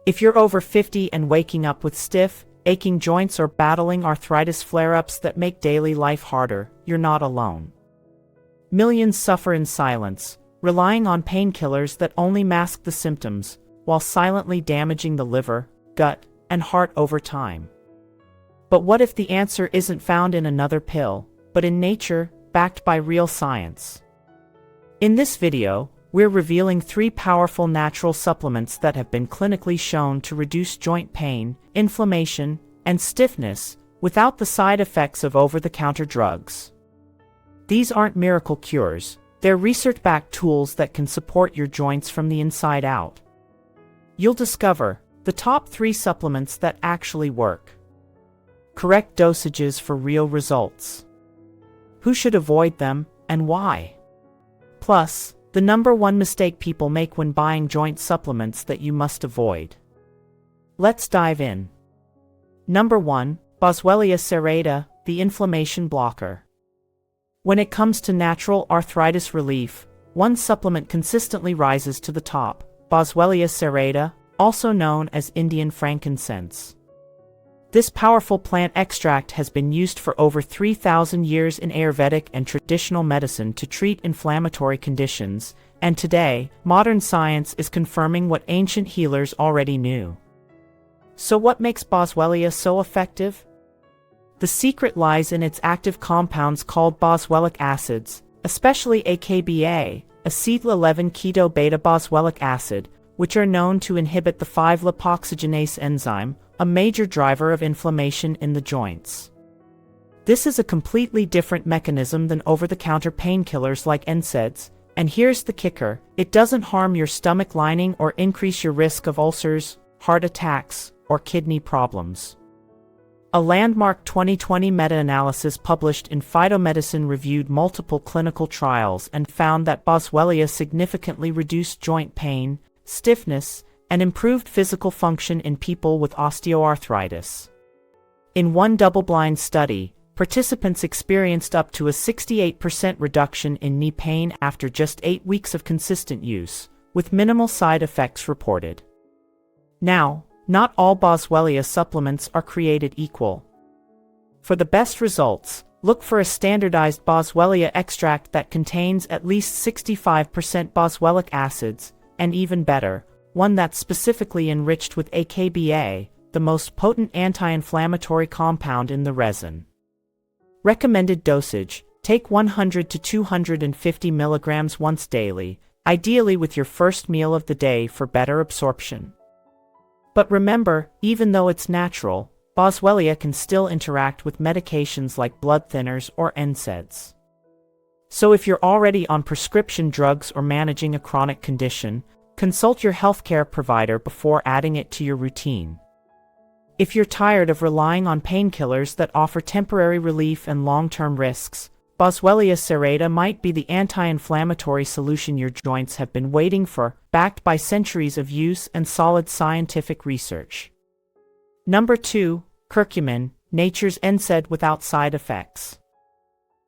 If you're over 50 and waking up with stiff, aching joints or battling arthritis flare-ups that make daily life harder, you're not alone. Millions suffer in silence, relying on painkillers that only mask the symptoms, while silently damaging the liver, gut, and heart over time. But what if the answer isn't found in another pill, but in nature, backed by real science? In this video, we're revealing 3 powerful natural supplements that have been clinically shown to reduce joint pain, inflammation, and stiffness without the side effects of over-the-counter drugs. These aren't miracle cures, they're research-backed tools that can support your joints from the inside out. You'll discover the top 3 supplements that actually work. Correct dosages for real results. Who should avoid them, and why? Plus, the #1 mistake people make when buying joint supplements that you must avoid. Let's dive in. Number 1, Boswellia Serrata, the inflammation blocker. When it comes to natural arthritis relief, one supplement consistently rises to the top: Boswellia Serrata, also known as Indian frankincense. This powerful plant extract has been used for over 3,000 years in Ayurvedic and traditional medicine to treat inflammatory conditions, and today, modern science is confirming what ancient healers already knew. So what makes Boswellia so effective? The secret lies in its active compounds called boswellic acids, especially AKBA, acetyl-11-keto-beta-boswellic acid, which are known to inhibit the 5-lipoxygenase enzyme, a major driver of inflammation in the joints. This is a completely different mechanism than over-the-counter painkillers like NSAIDs, and here's the kicker: it doesn't harm your stomach lining or increase your risk of ulcers, heart attacks, or kidney problems. A landmark 2020 meta-analysis published in Phytomedicine reviewed multiple clinical trials and found that Boswellia significantly reduced joint pain, stiffness, and improved physical function in people with osteoarthritis. In one double-blind study, participants experienced up to a 68% reduction in knee pain after just 8 weeks of consistent use, with minimal side effects reported. Now, not all Boswellia supplements are created equal. For the best results, look for a standardized Boswellia extract that contains at least 65% boswellic acids, and even better, one that's specifically enriched with AKBA, the most potent anti-inflammatory compound in the resin. Recommended dosage: take 100 to 250 milligrams once daily, ideally with your first meal of the day for better absorption. But remember, even though it's natural, Boswellia can still interact with medications like blood thinners or NSAIDs. So if you're already on prescription drugs or managing a chronic condition, consult your healthcare provider before adding it to your routine. If you're tired of relying on painkillers that offer temporary relief and long-term risks, Boswellia Serrata might be the anti-inflammatory solution your joints have been waiting for, backed by centuries of use and solid scientific research. Number 2, Curcumin, nature's NSAID without side effects.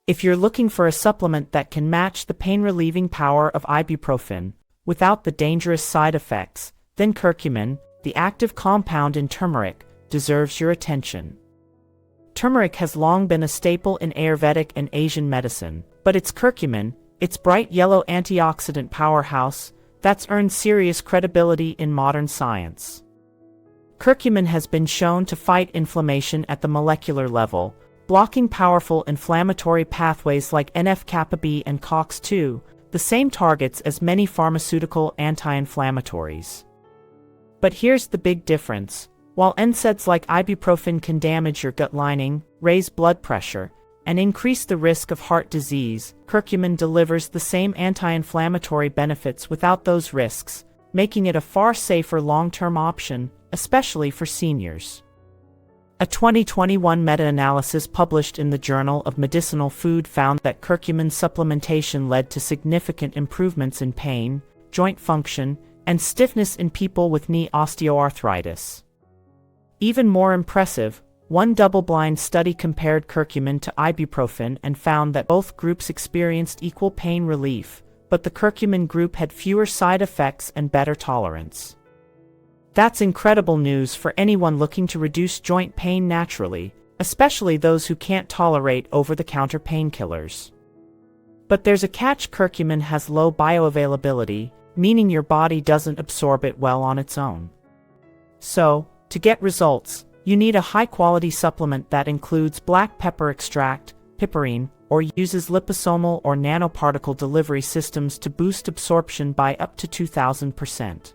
If you're looking for a supplement that can match the pain-relieving power of ibuprofen, without the dangerous side effects, then Curcumin, the active compound in turmeric, deserves your attention. Turmeric has long been a staple in Ayurvedic and Asian medicine, but it's curcumin, its bright yellow antioxidant powerhouse, that's earned serious credibility in modern science. Curcumin has been shown to fight inflammation at the molecular level, blocking powerful inflammatory pathways like NF-kappa B and COX-2, the same targets as many pharmaceutical anti-inflammatories. But here's the big difference. While NSAIDs like ibuprofen can damage your gut lining, raise blood pressure, and increase the risk of heart disease, curcumin delivers the same anti-inflammatory benefits without those risks, making it a far safer long-term option, especially for seniors. A 2021 meta-analysis published in the Journal of Medicinal Food found that curcumin supplementation led to significant improvements in pain, joint function, and stiffness in people with knee osteoarthritis. Even more impressive, one double-blind study compared curcumin to ibuprofen and found that both groups experienced equal pain relief, but the curcumin group had fewer side effects and better tolerance. That's incredible news for anyone looking to reduce joint pain naturally, especially those who can't tolerate over-the-counter painkillers. But there's a catch: curcumin has low bioavailability, meaning your body doesn't absorb it well on its own. So, to get results, you need a high-quality supplement that includes black pepper extract, piperine, or uses liposomal or nanoparticle delivery systems to boost absorption by up to 2,000%.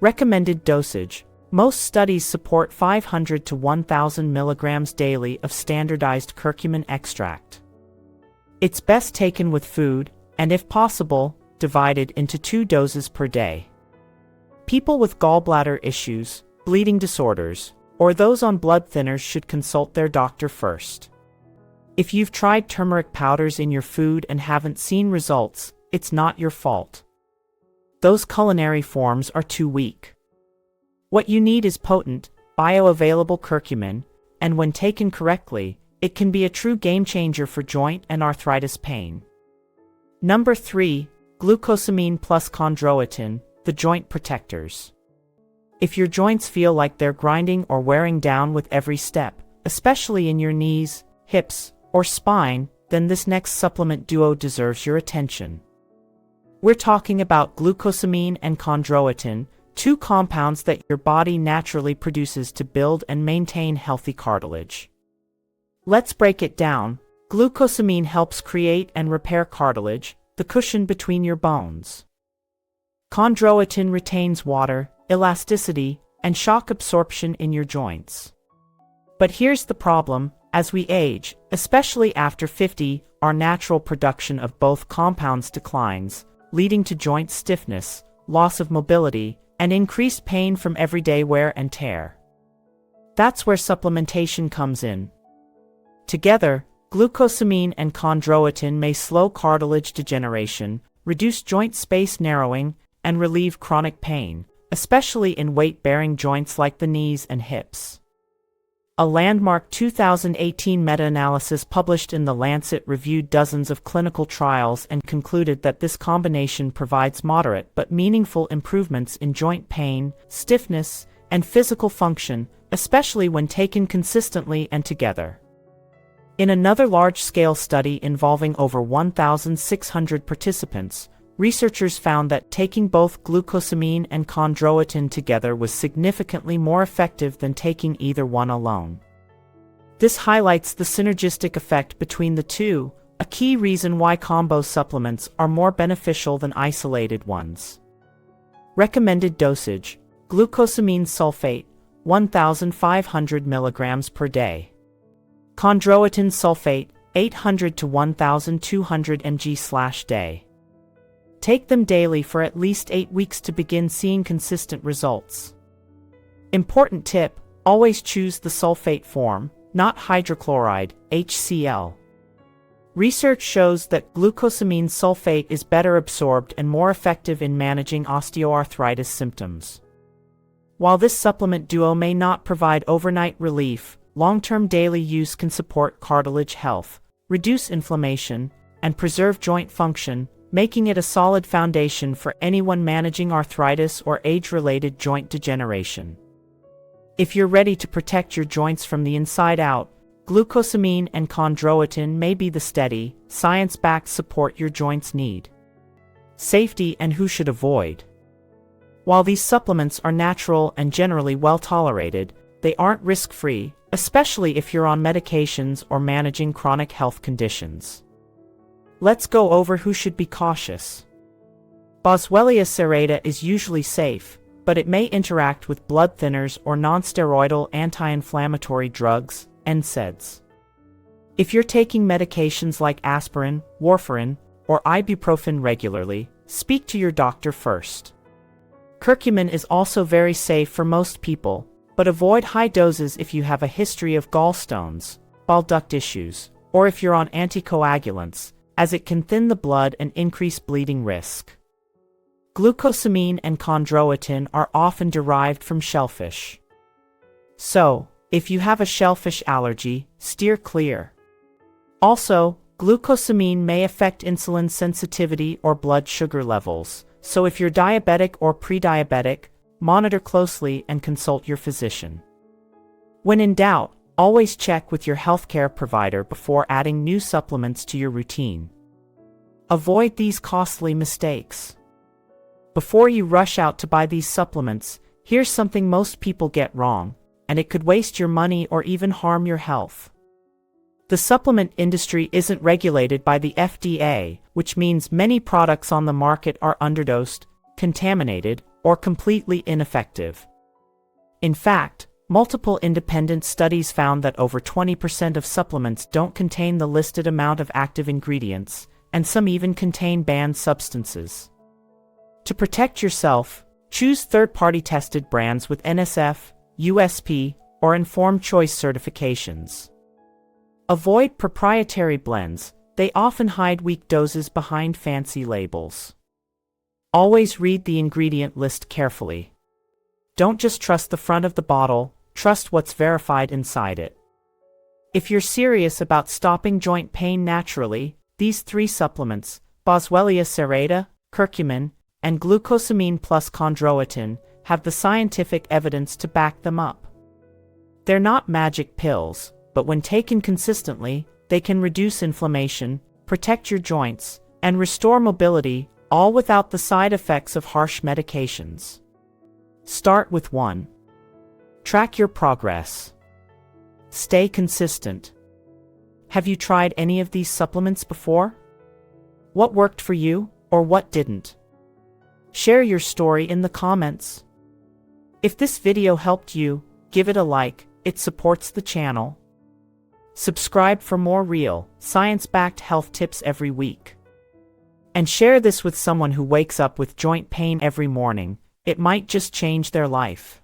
Recommended dosage. Most studies support 500 to 1,000 milligrams daily of standardized curcumin extract. It's best taken with food, and if possible, divided into 2 doses per day. People with gallbladder issues, bleeding disorders, or those on blood thinners should consult their doctor first. If you've tried turmeric powders in your food and haven't seen results, it's not your fault. Those culinary forms are too weak. What you need is potent, bioavailable curcumin, and when taken correctly, it can be a true game-changer for joint and arthritis pain. Number 3. Glucosamine plus chondroitin, the joint protectors. If your joints feel like they're grinding or wearing down with every step, especially in your knees, hips, or spine, then this next supplement duo deserves your attention. We're talking about glucosamine and chondroitin, 2 compounds that your body naturally produces to build and maintain healthy cartilage. Let's break it down. Glucosamine helps create and repair cartilage, the cushion between your bones. Chondroitin retains water, elasticity, and shock absorption in your joints. But here's the problem: as we age, especially after 50, our natural production of both compounds declines, leading to joint stiffness, loss of mobility, and increased pain from everyday wear and tear. That's where supplementation comes in. Together, glucosamine and chondroitin may slow cartilage degeneration, reduce joint space narrowing, and relieve chronic pain, especially in weight-bearing joints like the knees and hips. A landmark 2018 meta-analysis published in The Lancet reviewed dozens of clinical trials and concluded that this combination provides moderate but meaningful improvements in joint pain, stiffness, and physical function, especially when taken consistently and together. In another large-scale study involving over 1,600 participants, researchers found that taking both glucosamine and chondroitin together was significantly more effective than taking either one alone. This highlights the synergistic effect between the two, a key reason why combo supplements are more beneficial than isolated ones. Recommended dosage: glucosamine sulfate, 1,500 mg per day. Chondroitin sulfate, 800 to 1,200 mg/day. Take them daily for at least 8 weeks to begin seeing consistent results. Important tip: always choose the sulfate form, not hydrochloride, HCl. Research shows that glucosamine sulfate is better absorbed and more effective in managing osteoarthritis symptoms. While this supplement duo may not provide overnight relief, long-term daily use can support cartilage health, reduce inflammation, and preserve joint function, making it a solid foundation for anyone managing arthritis or age-related joint degeneration. If you're ready to protect your joints from the inside out, glucosamine and chondroitin may be the steady, science-backed support your joints need. Safety and who should avoid. While these supplements are natural and generally well tolerated, they aren't risk-free, especially if you're on medications or managing chronic health conditions. Let's go over who should be cautious. Boswellia serrata is usually safe, but it may interact with blood thinners or nonsteroidal anti-inflammatory drugs, NSAIDs. If you're taking medications like aspirin, warfarin, or ibuprofen regularly, speak to your doctor first. Curcumin is also very safe for most people, but avoid high doses if you have a history of gallstones, bile duct issues, or if you're on anticoagulants, as it can thin the blood and increase bleeding risk. Glucosamine and chondroitin are often derived from shellfish. So, if you have a shellfish allergy, steer clear. Also, glucosamine may affect insulin sensitivity or blood sugar levels, so if you're diabetic or pre-diabetic, monitor closely and consult your physician. When in doubt, always check with your healthcare provider before adding new supplements to your routine. Avoid these costly mistakes. Before you rush out to buy these supplements, here's something most people get wrong, and it could waste your money or even harm your health. The supplement industry isn't regulated by the FDA, which means many products on the market are underdosed, contaminated, or completely ineffective. In fact, multiple independent studies found that over 20% of supplements don't contain the listed amount of active ingredients, and some even contain banned substances. To protect yourself, choose third-party tested brands with NSF, USP, or Informed Choice certifications. Avoid proprietary blends, they often hide weak doses behind fancy labels. Always read the ingredient list carefully. Don't just trust the front of the bottle, trust what's verified inside it. If you're serious about stopping joint pain naturally, these 3 supplements, Boswellia Serrata, Curcumin, and Glucosamine plus Chondroitin, have the scientific evidence to back them up. They're not magic pills, but when taken consistently, they can reduce inflammation, protect your joints, and restore mobility, all without the side effects of harsh medications. Start with 1. Track your progress. Stay consistent. Have you tried any of these supplements before? What worked for you, or what didn't? Share your story in the comments. If this video helped you, give it a like, it supports the channel. Subscribe for more real, science-backed health tips every week. And share this with someone who wakes up with joint pain every morning. It might just change their life.